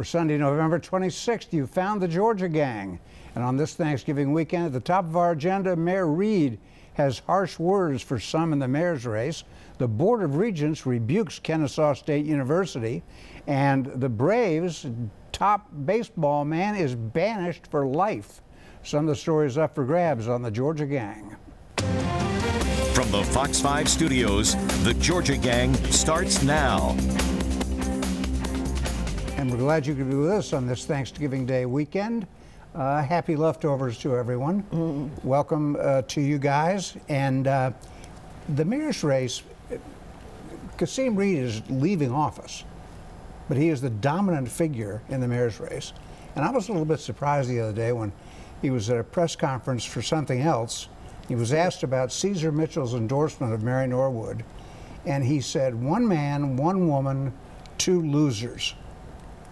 For Sunday, November 26th, you found the Georgia gang. And on this Thanksgiving weekend, at the top of our agenda, Mayor Reed has harsh words for some in the mayor's race. The Board of Regents rebukes Kennesaw State University. And the Braves' top baseball man is banished for life. Some of the stories up for grabs on the Georgia gang. From the Fox 5 studios, the Georgia gang starts now. And we're glad you could be with us on this Thanksgiving Day weekend. Happy leftovers to everyone. Welcome to you guys. And the mayor's race, Kasim Reed is leaving office, but he is the dominant figure in the mayor's race. And I was a little bit surprised the other day when he was at a press conference for something else. He was asked about Cesar Mitchells' endorsement of Mary Norwood, and he said, "One man, one woman, two losers."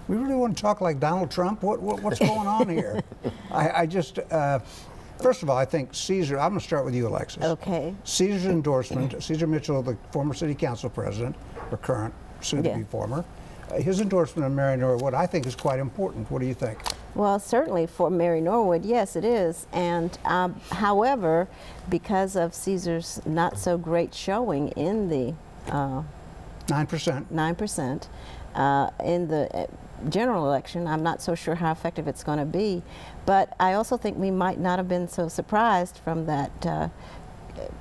We really want to talk like Donald Trump? What's going on here? I just, first of all, I think Cesar, I'm going to start with you, Alexis. Okay. Cesar's endorsement, Cesar Mitchell, the former city council president, or current, soon to be former, his endorsement of Mary Norwood, I think, is quite important. What do you think? Well, certainly for Mary Norwood, yes, it is. And however, because of Cesar's not so great showing in the 9% in the general election, I'm not so sure how effective it's going to be. But I also think we might not have been so surprised from that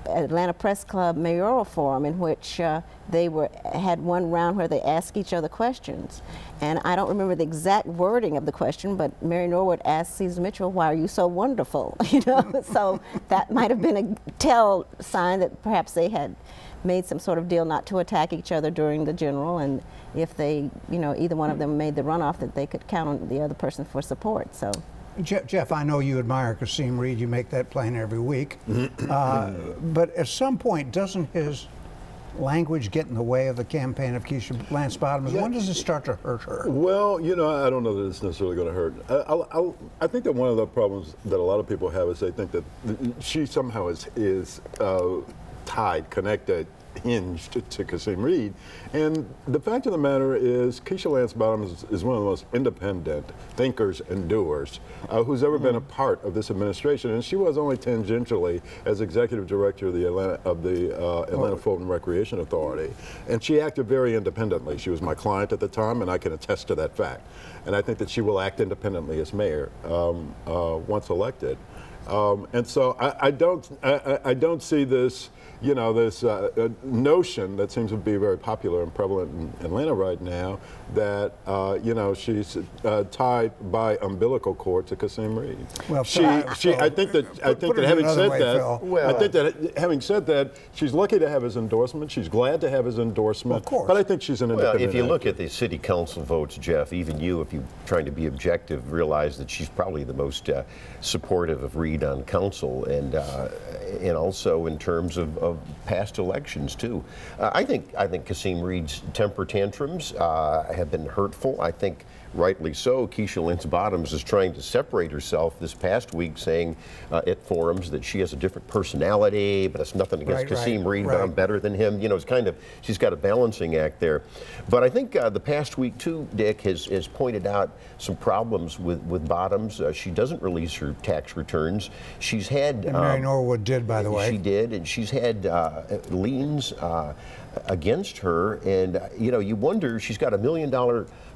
Atlanta Press Club mayoral forum in which they had one round where they asked each other questions. And I don't remember the exact wording of the question, but Mary Norwood asked Cesar Mitchell, "Why are you so wonderful?" You know, so that might have been a tell sign that perhaps they had made some sort of deal not to attack each other during the general, and if they, you know, either one of them made the runoff, that they could count on the other person for support. So. Jeff, I know you admire Kasim Reed. You make that plain every week. But at some point, doesn't his language get in the way of the campaign of Keisha Lance Bottoms? When does it start to hurt her? Well, you know, I don't know that it's necessarily going to hurt. I think that one of the problems that a lot of people have is they think that she somehow is tied, connected, hinged to Kasim Reed. And the fact of the matter is Keisha Lance Bottoms is one of the most independent thinkers and doers who's ever been a part of this administration. And she was only tangentially as executive director of the Atlanta Fulton Recreation Authority. And she acted very independently. She was my client at the time, and I can attest to that fact. And I think that she will act independently as mayor once elected. And so I don't see this, you know, this notion that seems to be very popular and prevalent in Atlanta right now that, you know, she's tied by umbilical cord to Kasim Reed. Well, I think that having said that, she's lucky to have his endorsement. She's glad to have his endorsement. Of course. But I think she's an independent. Well, if you look at the city council votes, Jeff, even you, if you're trying to be objective, realize that she's probably the most supportive of Reed on council, and also in terms of past elections too. I think Kasim Reed's temper tantrums have been hurtful. I think rightly so. Keisha Lance Bottoms is trying to separate herself this past week, saying at forums that she has a different personality, but it's nothing against Kasim Reed, but I'm better than him. You know, it's kind of, she's got a balancing act there. But I think the past week too, Dick, has pointed out some problems with Bottoms. She doesn't release her tax returns. She's had... And Mary Norwood did, by the way. She did, and she's had liens against her, and you know, you wonder, she's got $1 million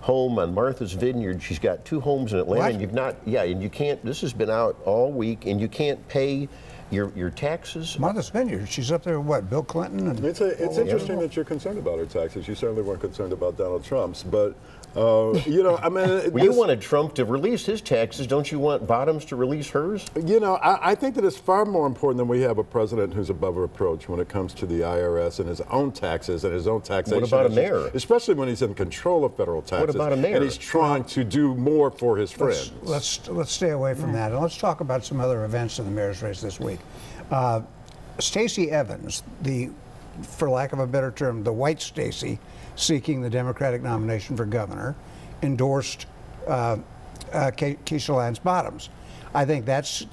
home on Martha's Vineyard, she's got 2 homes in Atlanta, and you've not, and you can't, this has been out all week, and you can't pay your taxes. Martha's Vineyard, she's up there with what, Bill Clinton? And it's interesting that you're concerned about her taxes. You certainly weren't concerned about Donald Trump's, but you know, I mean... Well, you wanted Trump to release his taxes. Don't you want Bottoms to release hers? You know, I think that it's far more important that we have a president who's above reproach when it comes to the IRS and his own taxes and his own taxation. What about a mayor? Especially when he's in control of federal taxes. What about a mayor? And he's trying to do more for his friends. Let's stay away from that, and let's talk about some other events in the mayor's race this week. Stacey Evans, for lack of a better term, the white Stacey, seeking the Democratic nomination for governor, endorsed Keisha Lance Bottoms. I think that's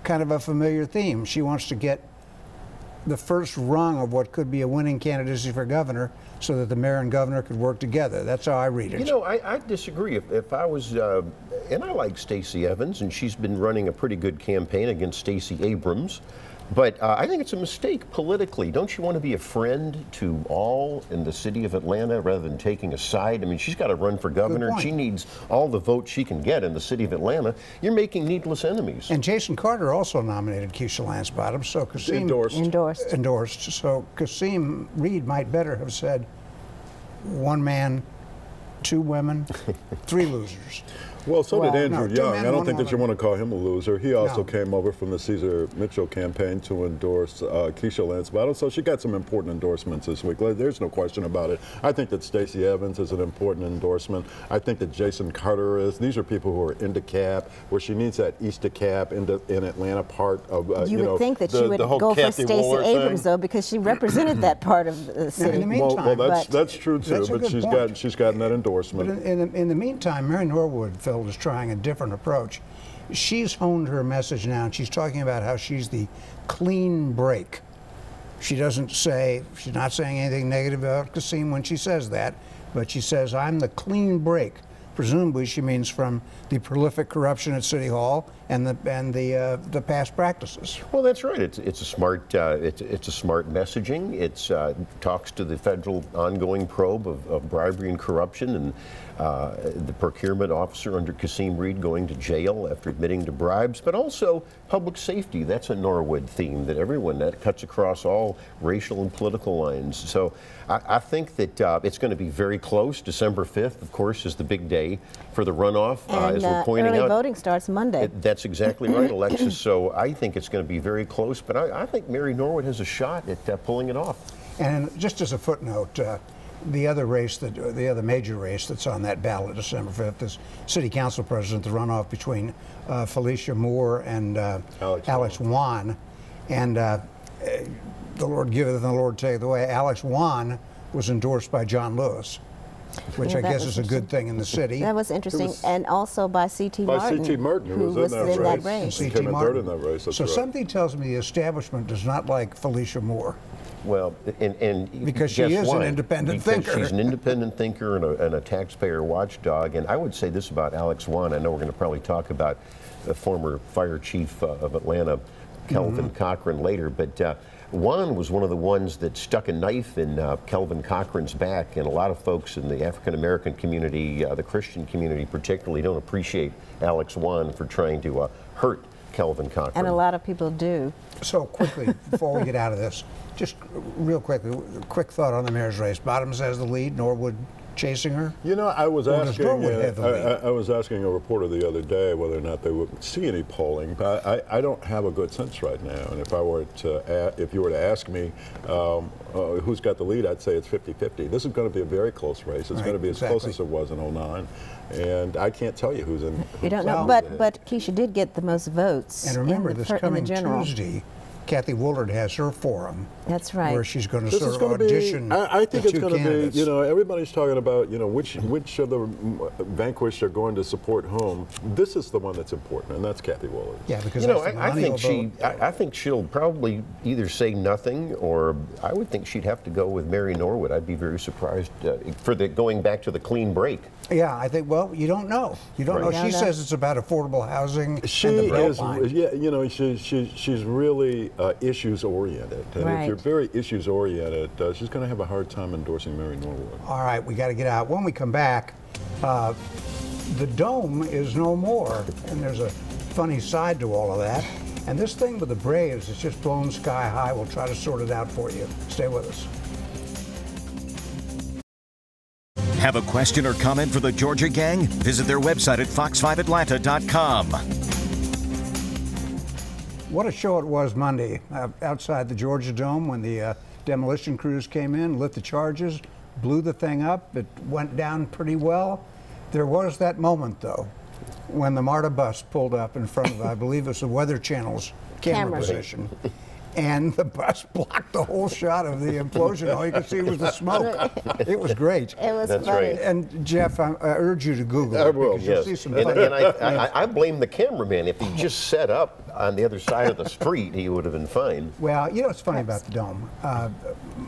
kind of a familiar theme. She wants to get the first rung of what could be a winning candidacy for governor, so that the mayor and governor could work together. That's how I read it. You know, I disagree. If I was, and I like Stacey Evans, and she's been running a pretty good campaign against Stacey Abrams, but I think it's a mistake politically. Don't you want to be a friend to all in the city of Atlanta rather than taking a side? I mean, she's got to run for governor. She needs all the votes she can get in the city of Atlanta. You're making needless enemies. And Jason Carter also nominated Keisha Lance Bottoms, so Kasim endorsed. So Kasim Reed might better have said, one man, two women, three losers. Well, so did Andrew Young. Men, I don't think that you want to call him a loser. He also came over from the Cesar Mitchell campaign to endorse Keisha Lance Bottoms. So she got some important endorsements this week. There's no question about it. I think that Stacey Evans is an important endorsement. I think that Jason Carter is. These are people who are into CAP, where she needs that Easter CAP in Atlanta part of, you would think that she would go for Stacey Abrams, though, because she represented that part of the city. In the meantime, well, that's true, too. But she's gotten that endorsement. But in the meantime, Mary Norwood is trying a different approach. She's honed her message now, and she's talking about how she's the clean break. She's not saying anything negative about Kasim when she says that, but she says, I'm the clean break. Presumably she means from the prolific corruption at City Hall and the past practices. Well, that's right. It's a smart messaging. It talks to the federal ongoing probe of bribery and corruption, and the procurement officer under Kasim Reed going to jail after admitting to bribes, but also public safety. That's a Norwood theme that cuts across all racial and political lines. So I think that it's going to be very close. December 5th, of course, is the big day for the runoff, and as we're pointing out. Early voting starts Monday. That's exactly right, Alexis. So I think it's going to be very close, but I think Mary Norwood has a shot at pulling it off. And just as a footnote, the other major race that's on that ballot December 5th is City Council President, the runoff between Felicia Moore and Alex Wan. And the Lord giveth and the Lord taketh away. Alex Wan was endorsed by John Lewis, which I guess is a good thing in the city. That was interesting, and also by C.T. Martin. By C.T. Martin, who was in that race. C.T. Martin. In that race, that's so right. Something tells me the establishment does not like Felicia Moore. Well, and because she is an independent thinker. She's an independent thinker and a taxpayer watchdog. And I would say this about Alex Wan. I know we're going to probably talk about the former fire chief of Atlanta, Kelvin Cochran, later, but Wan was one of the ones that stuck a knife in Kelvin Cochran's back, and a lot of folks in the African-American community, the Christian community particularly, don't appreciate Alex Wan for trying to hurt Kelvin Cochran. And a lot of people do. So quickly, before we get out of this, just real quickly, quick thought on the mayor's race. Bottoms has the lead, Norwood chasing her? You know, I was asking a reporter the other day whether or not they would see any polling, but I don't have a good sense right now. And if you were to ask me who's got the lead, I'd say it's 50-50. This is going to be a very close race. It's going to be as close as it was in '09. And I can't tell you who's in. You don't know, but Keisha did get the most votes. And remember, this coming general. Tuesday, Kathy Woolard has her forum. That's right. Where she's going to sort of audition. I think it's going to be, everybody's talking about, which of the vanquished are going to support whom. This is the one that's important, and that's Kathy Woolard. Yeah, because I think she'll probably either say nothing, or I would think she'd have to go with Mary Norwood. I'd be very surprised for going back to the clean break. Yeah, I think. Well, you don't know. You don't know. She says it's about affordable housing. She is. Yeah, she's really issues oriented, and if you're very issues oriented, she's going to have a hard time endorsing Mary Norwood. All right, we got to get out. When we come back, the dome is no more, and there's a funny side to all of that. And this thing with the Braves is just blown sky high. We'll try to sort it out for you. Stay with us. Have a question or comment for the Georgia Gang? Visit their website at fox5atlanta.com. What a show it was Monday outside the Georgia Dome when the demolition crews came in, lit the charges, blew the thing up. It went down pretty well. There was that moment, though, when the MARTA bus pulled up in front of, I believe it was the Weather Channel's camera position. and the bus blocked the whole shot of the implosion. All you could see was the smoke. It was great. It was That's funny. right. And Jeff, I urge you to Google I it will, because you'll Yes, see some and, funny and I blame the cameraman. If he just set up on the other side of the street, he would have been fine. Well, you know what's funny about the dome?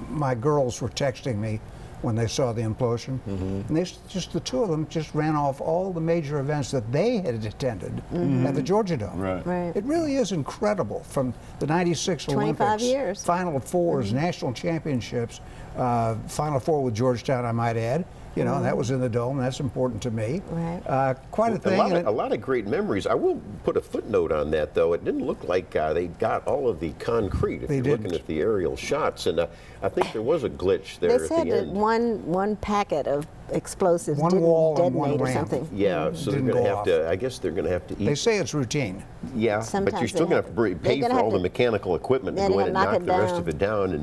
My girls were texting me when they saw the implosion, and they just the two of them just ran off all the major events that they had attended at the Georgia Dome. Right. Right. It really is incredible. From the '96 25 Olympics, years. Final Fours, national championships, Final Four with Georgetown, I might add. You know, that was in the dome. That's important to me. Right. Quite a thing. A lot of great memories. I will put a footnote on that, though. It didn't look like they got all of the concrete. If They you're didn't. looking at the aerial shots, and I think there was a glitch there They at said the that end. one packet of explosives One didn't wall and detonate one or ramp. something. Yeah, so they're Didn't going to go have to. I guess they're going to have to eat. They say it's routine. Yeah, but Sometimes you're still they going to have to pay they're for gonna all have the to- mechanical equipment to Yeah, go they're in and gonna knock knock it the rest down. of it down.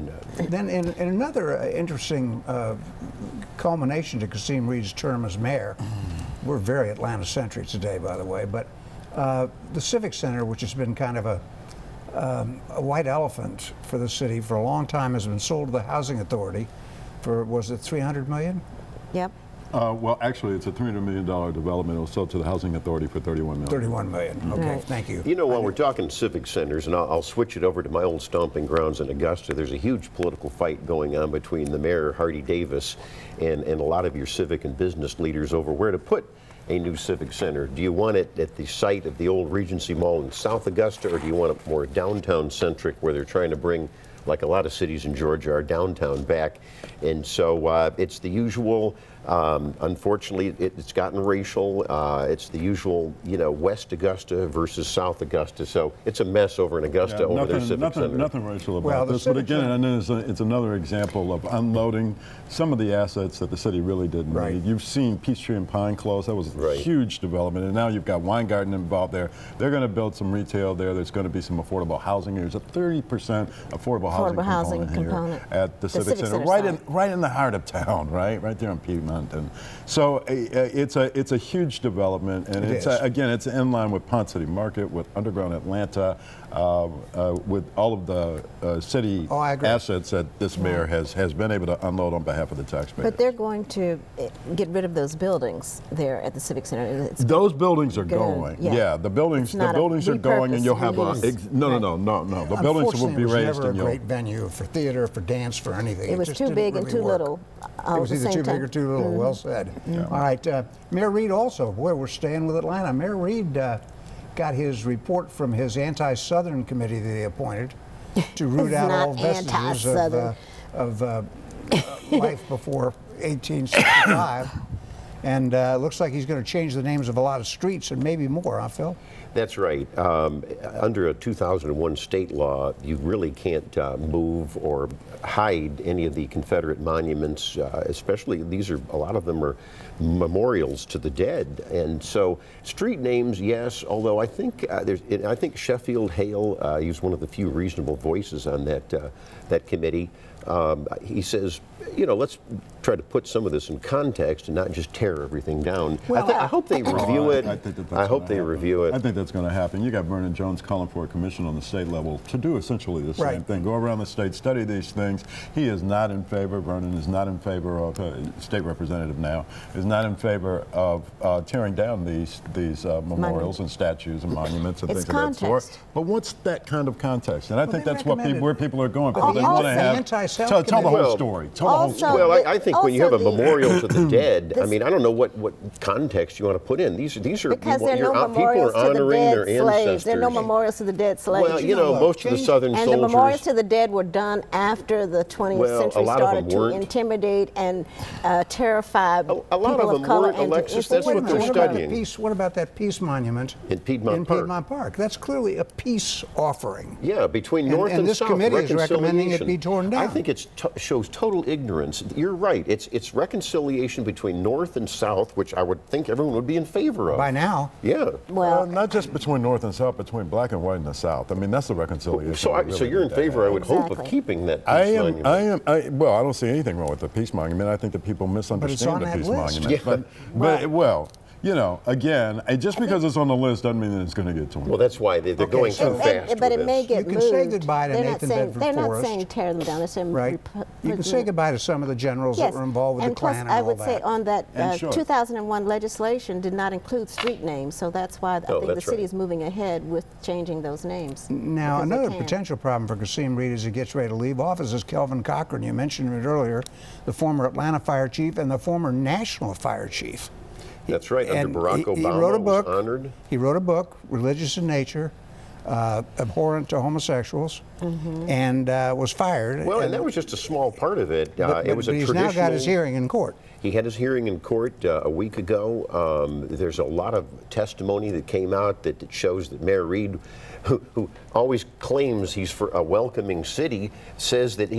And Then in another interesting culmination to Kasim Reed's term as mayor, we're very Atlanta-centric today, by the way, but the Civic Center, which has been kind of a white elephant for the city for a long time, has been sold to the Housing Authority for, was it $300 million? Yep. Well, actually, it's a $300 million development. It was sold to the Housing Authority for $31 million. $31 million. Okay, Right. thank you. You know, while we're talking civic centers, and I'll switch it over to my old stomping grounds in Augusta, there's a huge political fight going on between the mayor, Hardy Davis, and a lot of your civic and business leaders over where to put a new civic center. Do you want it at the site of the old Regency Mall in South Augusta, or do you want it more downtown centric where they're trying to bring, like a lot of cities in Georgia, our downtown back? And so it's the usual. Unfortunately, it's gotten racial. It's the usual, you know, West Augusta versus South Augusta. So it's a mess over in Augusta over their civic center. Nothing racial about Well, the this, but Civic again, Center- and it's another example of unloading some of the assets that the city really didn't Right. need. You've seen Peachtree and Pine close. That was a Right. huge development, and now you've got Weingarten involved there. They're going to build some retail there. There's going to be some affordable housing. There's a 30% affordable housing component here at the Civic Center, right in the heart of town, right there in Piedmont. And so it's a huge development, and It it's is. again, it's in line with Pond City Market, with Underground Atlanta, with all of the city Oh, I agree. assets that this mayor has been able to unload on behalf of the taxpayers. But they're going to get rid of those buildings there at the Civic Center. Those buildings are Good, going. yeah. Yeah, the buildings It's not a are going, and you'll have repurposed reuse. no. The buildings will Unfortunately, be it was raised, never a and you'll. great venue for theater, for dance, for anything. It was just too didn't big and really too work. little. It was at the either same too big time. or too little. Well said. All right, Mayor Reed also. Boy, we're staying with Atlanta. Mayor Reed got his report from his anti-Southern committee that he appointed to root It's out not all vestiges anti-Southern. of life before 1865. And looks like he's going to change the names of a lot of streets and maybe more, huh, Phil? That's right. Under a 2001 state law, you really can't move or hide any of the Confederate monuments, especially a lot of them are memorials to the dead. And so street names, yes, although I think I think Sheffield Hale, he's one of the few reasonable voices on that committee. He says, you know, let's try to put some of this in context and not just tear everything down. I hope they review it. I hope they review it. I think that's going to happen. You got Vernon Jones calling for a commission on the state level to do essentially the same Right. thing. Go around the state, study these things. He is not in favor. Vernon is not in favor of state representative now. Is not in favor of tearing down these memorials and statues and monuments and It's things of that sort. context. But what's that kind of context? And I think they that's what recommended- where people are going. But They the want to anti-South tell the committee- whole Well, story. Tell the whole also- story. Well, I think when you have a Also the- memorial to the dead, I This- mean, I don't know what context you want to put in. These are Because there are no people memorials are to the honoring dead their slaves. ancestors. There are no memorials to the dead slaves. Well, you know, most of the Southern and soldiers. the memorials to the dead were done after the 20th Well, century a lot of started them to weren't. intimidate and terrify A lot people of of them color. weren't, and to Alexis. That's what influence they're What them. about the studying. peace? What about that peace monument In Piedmont Park. Piedmont Park? That's clearly a peace offering. Yeah, between And- North and and this South, committee is recommending it reconciliation. be torn down. I think it shows total ignorance. You're right. It's reconciliation between North and South, which I would think everyone would be in favor of. By now, Yeah. Well, Not just between North and South, between black and white in the South. I mean, that's the reconciliation. So, we so really you're in need to favor, I have. would hope, of Exactly. keeping that peace I monument. well, I don't see anything wrong with the peace monument. I think that people on misunderstand the that peace list. monument. Yeah. But you know, again, just because it's on the list doesn't mean that it's going to get to them. Well, that's why they're going too fast. But with it may this. get You moved. can say goodbye to They're Nathan not saying, Bedford They're not Forrest. saying tear them down. They're saying Right. You can say goodbye to some of the generals that were involved with and the Klan plus, and all I would say that. on that And sure. 2001 legislation did not include street names, so that's why I think the that's city right. is moving ahead with changing those names. Now, because they another can. potential problem for Kasim Reed as he gets ready to leave office is Kelvin Cochran. You mentioned it earlier, the former Atlanta fire chief and the former national fire chief. That's right. Under And Barack he Obama wrote a was book. honored. He wrote a book, religious in nature, abhorrent to homosexuals, and was fired. Well, and that was just a small part of it. But It was a he's traditional. now got his hearing in court. He had his hearing in court a week ago. There's a lot of testimony that came out that shows that Mayor Reed, who always claims he's for a welcoming city, says that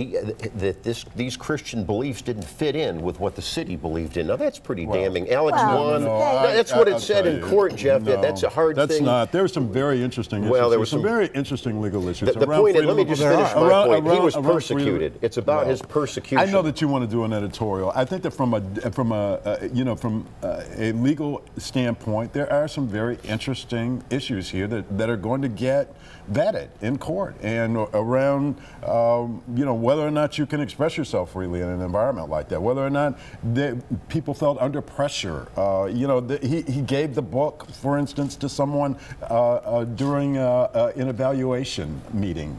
these Christian beliefs didn't fit in with what the city believed in. Now that's pretty damning. Alex won. That's what it said in court, Jeff. No, that's a hard thing. That's not. There were some very interesting issues. Well, there was was some very interesting legal issues. The point is, let me just finish my point. He was persecuted. It's about his persecution. I know that you want to do an editorial. I think that from a legal standpoint, there are some very interesting issues here that are going to get vetted in court and around whether or not you can express yourself freely in an environment like that, whether or not people felt under pressure. He gave the book, for instance, to someone during an evaluation meeting,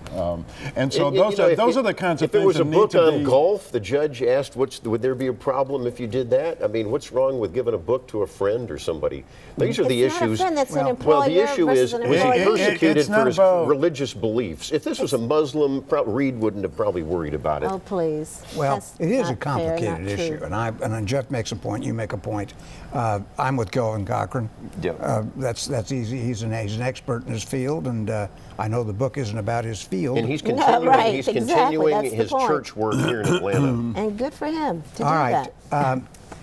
and so those are the kinds of things. If it was that a book need to on be, golf, the judge asked, would there be a problem if you did that? I mean, what's wrong with giving a book to a friend or somebody? These are the It's not a issues. friend, that's an Well, the employer issue is, versus an was he employee. persecuted It's for not his about- religious beliefs? If this was a Muslim, Reed wouldn't have probably worried about it. Oh, please. Well, That's it is a not fair, complicated not true. issue, and Jeff makes a point. You make a point. I'm with Kelvin Cochran. Yeah. That's easy. He's an expert in his field, and I know the book isn't about his field. And he's continuing, right, he's exactly, continuing that's the his point. church work here in Atlanta. And good for him to All do right. that.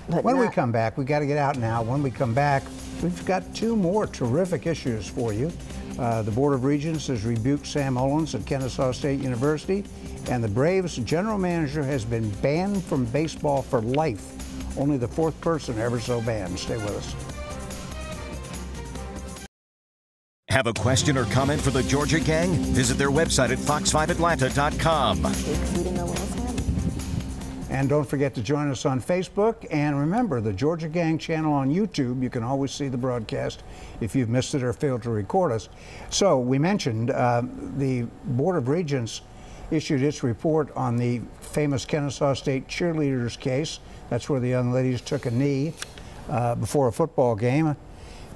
But When we not- come back, we got to get out now. When we come back, we've got two more terrific issues for you. The Board of Regents has rebuked Sam Owens at Kennesaw State University, and the Braves general manager has been banned from baseball for life. Only the fourth person ever so banned. Stay with us. Have a question or comment for the Georgia Gang? Visit their website at fox5atlanta.com. Exceeding over what's happening. And don't forget to join us on Facebook. And remember, the Georgia Gang channel on YouTube, you can always see the broadcast if you've missed it or failed to record us. So we mentioned the Board of Regents issued its report on the famous Kennesaw State cheerleaders case. That's where the young ladies took a knee before a football game.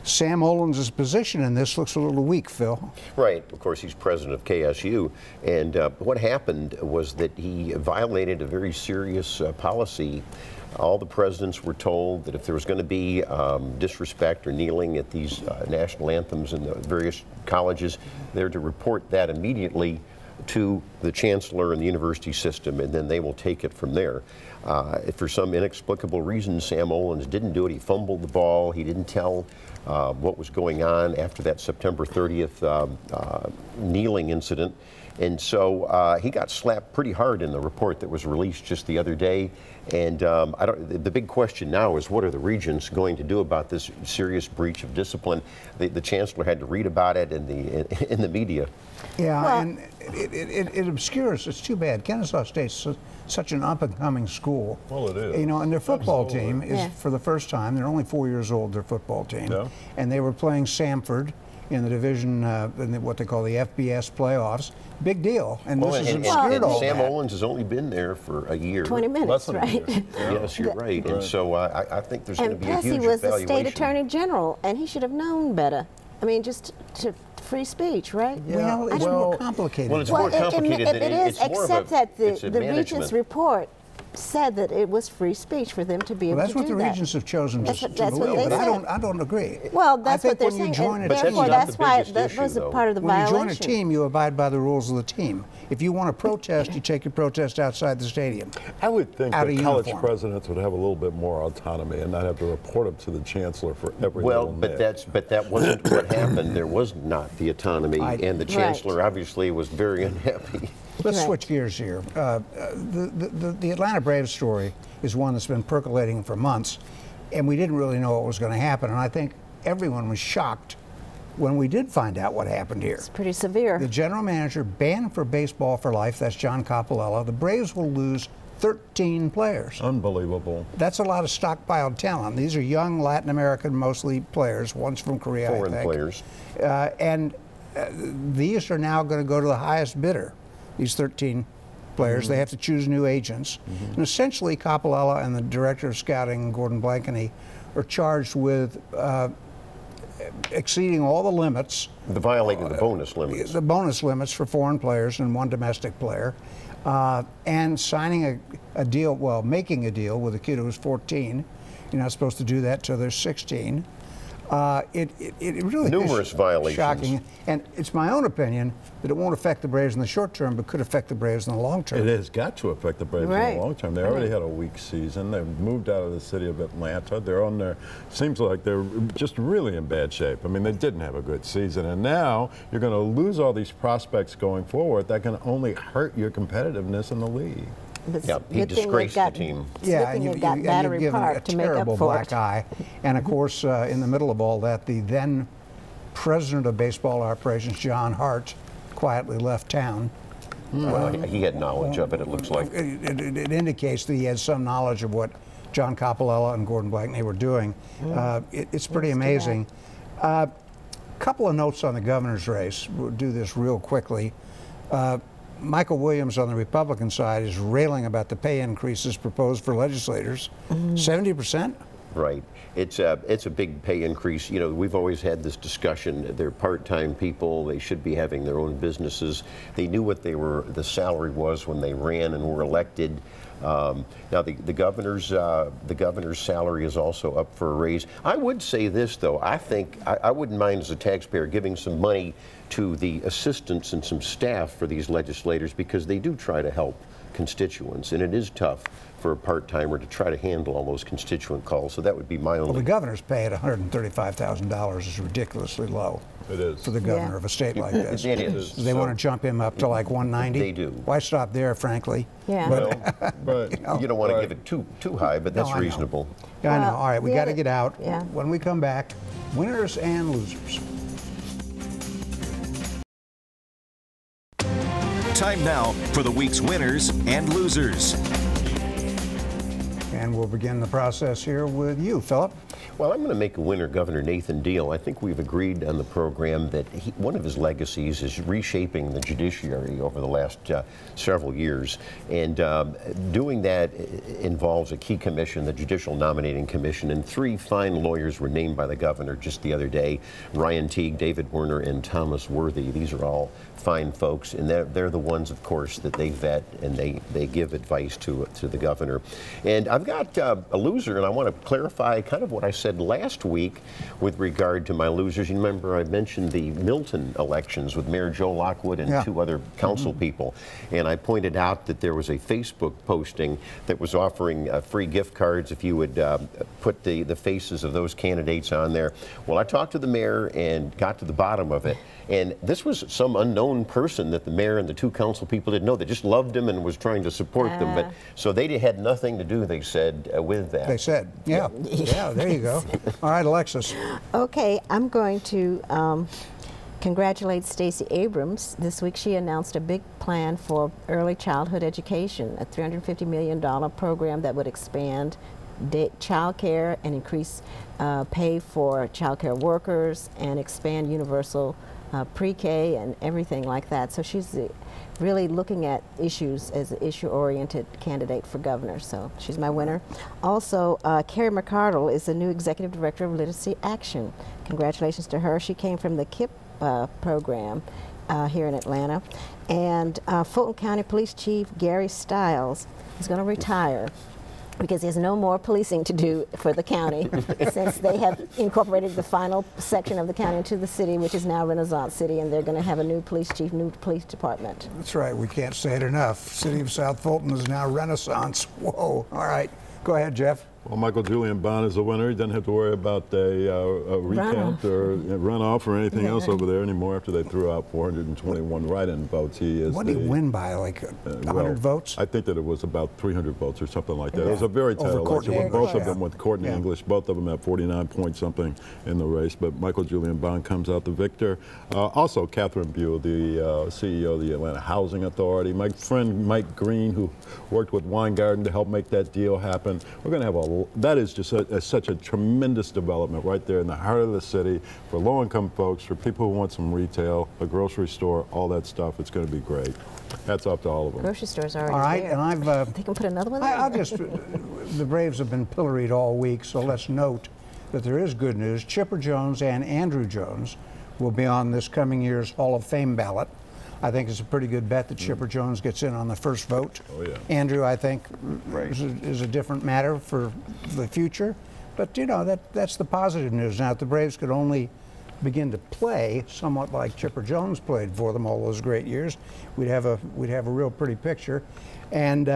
Sam Owens' position in this looks a little weak, Phil. Right. Of course, he's president of KSU. And what happened was that he violated a very serious policy. All the presidents were told that if there was going to be disrespect or kneeling at these national anthems in the various colleges, they're to report that immediately to the chancellor and the university system, and then they will take it from there. If for some inexplicable reason Sam Owens didn't do it, he fumbled the ball, he didn't tell what was going on after that September 30th kneeling incident. And so he got slapped pretty hard in the report that was released just the other day. And the big question now is, what are the regents going to do about this serious breach of discipline? The chancellor had to read about it in the media. Yeah, Well, and it obscures. It's too bad. Kennesaw State's such an up-and-coming school. Well, it is. You know, and their football team is, Yeah. for the first time, they're only 4 years old, their football team. Yeah. And they were playing Samford in the division, in what they call the FBS playoffs. Big deal. And this is obscured and all Sam that. Owens has only been there for a year. 20 minutes, than a right? year. Yes, you're right. And so I think there's going to And be a plus, he huge was the evaluation. state attorney general, and he should have known better. I mean, just to free speech, right? Well, it's more complicated. Well, it's than more that. complicated it than is, it's more of except a, that it's a the management. Regents report said that it was free speech for them to be able Well, that's to what do the that. Regents have chosen That's to what- that's what believe, they but said. I don't agree. Well, that's I think what they're when you saying, join a and But that's team, therefore not that's the why biggest that issue, was a though. part of the when you violation. join a team, you abide by the rules of the team. If you want to protest, you take your protest outside the stadium. I would think Out that of college uniform. presidents would have a little bit more autonomy and not have to report up to the chancellor for every Well, little but nit. that wasn't what happened. There was not the autonomy, and the Right. chancellor obviously was very unhappy. Let's Right. switch gears here. The Atlanta Braves story is one that's been percolating for months. and we didn't really know what was going to happen. And I think everyone was shocked when we did find out what happened here. It's pretty severe. The general manager banned for baseball for life. That's John Coppolella. The Braves will lose 13 players. Unbelievable. That's a lot of stockpiled talent. These are young Latin American, mostly players. One's from Korea, Foreign I think. players. These are now going to go to the highest bidder. These 13 players. They have to choose new agents. And essentially, Coppolella and the director of scouting, Gordon Blankeny, are charged with exceeding all the limits. The violating the bonus limits. The bonus limits for foreign players and one domestic player. And signing a deal, well, making a deal with a kid who was 14. You're not supposed to do that till they're 16. It really Numerous is violations. shocking. And it's my own opinion that it won't affect the Braves in the short term, but could affect the Braves in the long term. It has got to affect the Braves in Right. the long term. They already had a weak season. They've moved out of the city of Atlanta. They're on their, seems like they're just really in bad shape. I mean, they didn't have a good season. And now you're going to lose all these prospects going forward. That can only hurt your competitiveness in the league. Yeah, he disgraced the team. Yeah, and and got you've Battery given Park a to make up terrible for black it. eye. And of course, in the middle of all that, the then president of baseball operations, John Hart, quietly left town. Well, he had knowledge of it, it looks like. It indicates that he had some knowledge of what John Coppolella and Gordon Blankeny were doing. It's pretty amazing. Couple of notes on the governor's race. We'll do this real quickly. Michael Williams on the Republican side is railing about the pay increases proposed for legislators. 70%? Right. It's a big pay increase. You know, we've always had this discussion. They're part-time people. They should be having their own businesses. They knew what the salary was when they ran and were elected. Now the governor's salary is also up for a raise. I would say this though. I think I wouldn't mind as a taxpayer giving some money to the assistants and some staff for these legislators, because they do try to help constituents, and it is tough for a part-timer to try to handle all those constituent calls. So that would be my only. Well, the governor's pay at $135,000 is ridiculously low. It is. For the governor of a state like this. It is. They want to jump him up to like 190. They do. Why stop there, frankly? Yeah. But You don't want to give it too high, but that's I know. reasonable. Yeah, I know. Well, All right, we the got to other- get out. yeah. When we come back, winners and losers. Time now for the week's winners and losers. And we'll begin the process here with you, Philip. Well, I'm going to make a winner Governor Nathan Deal. I think we've agreed on the program that one of his legacies is reshaping the judiciary over the last several years. And doing that involves a key commission, the Judicial Nominating Commission, and 3 fine lawyers were named by the governor just the other day: Ryan Teague, David Werner, and Thomas Worthy. These are all fine folks, and they're the ones, of course, that they vet and they give advice to the governor. And I've got a loser, and I want to clarify kind of what I said last week with regard to my losers. You remember I mentioned the Milton elections with Mayor Joe Lockwood and Yeah. 2 other council people, and I pointed out that there was a Facebook posting that was offering free gift cards if you would put the faces of those candidates on there. Well, I talked to the mayor and got to the bottom of it, and this was some unknown person that the mayor and the 2 council people didn't know. They just loved him and was trying to support them, but so they had nothing to do, they said, with that. They said, yeah, yeah, there you go. All right, Alexis. Okay, I'm going to congratulate Stacey Abrams. This week she announced a big plan for early childhood education, a $350 million program that would expand child care and increase pay for child care workers and expand universal pre-K and everything like that. So she's really looking at issues as an issue-oriented candidate for governor. So she's my winner. Also, Carrie McCardle is the new executive director of Literacy Action. Congratulations to her. She came from the KIP program here in Atlanta. And Fulton County Police Chief Gary Stiles is going to retire because there's no more policing to do for the county since they have incorporated the final section of the county into the city, which is now Renaissance City, and they're going to have a new police chief, new police department. That's right, we can't say it enough. City of South Fulton is now Renaissance. Whoa, all right. Go ahead, Jeff. Well, Michael Julian Bond is the winner. He doesn't have to worry about a recount or a runoff or anything else over there anymore after they threw out 421 write-in votes. He is. What did he win by, like 100 votes? I think that it was about 300 votes or something like that. It was a very tight election. Courtney Both English, of them with Courtney English, both of them at 49 point something in the race. But Michael Julian Bond comes out the victor. Also, Catherine Buell, the CEO of the Atlanta Housing Authority. My friend Mike Green, who worked with Weingarten to help make that deal happen. We're going to have that is just such a tremendous development right there in the heart of the city for low-income folks, for people who want some retail, a grocery store, all that stuff. It's going to be great. Hats off to all of them. Grocery stores are already all right, there. and they can put another one there. the Braves have been pilloried all week, so let's note that there is good news. Chipper Jones and Andrew Jones will be on this coming year's Hall of Fame ballot. I think it's a pretty good bet that Chipper Jones gets in on the first vote. Oh, yeah. Andrew, I think, is a different matter for the future. But, you know, that's the positive news. Now, if the Braves could only begin to play somewhat like Chipper Jones played for them all those great years, we'd have a real pretty picture. And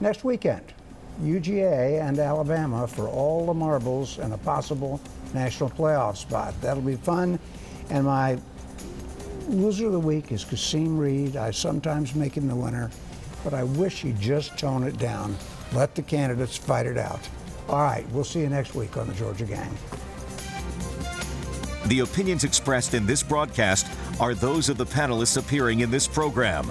next weekend, UGA and Alabama for all the marbles and a possible national playoff spot. That'll be fun. And my loser of the week is Kasim Reed. I sometimes make him the winner, but I wish he'd just tone it down. Let the candidates fight it out. All right, we'll see you next week on the Georgia Gang. The opinions expressed in this broadcast are those of the panelists appearing in this program.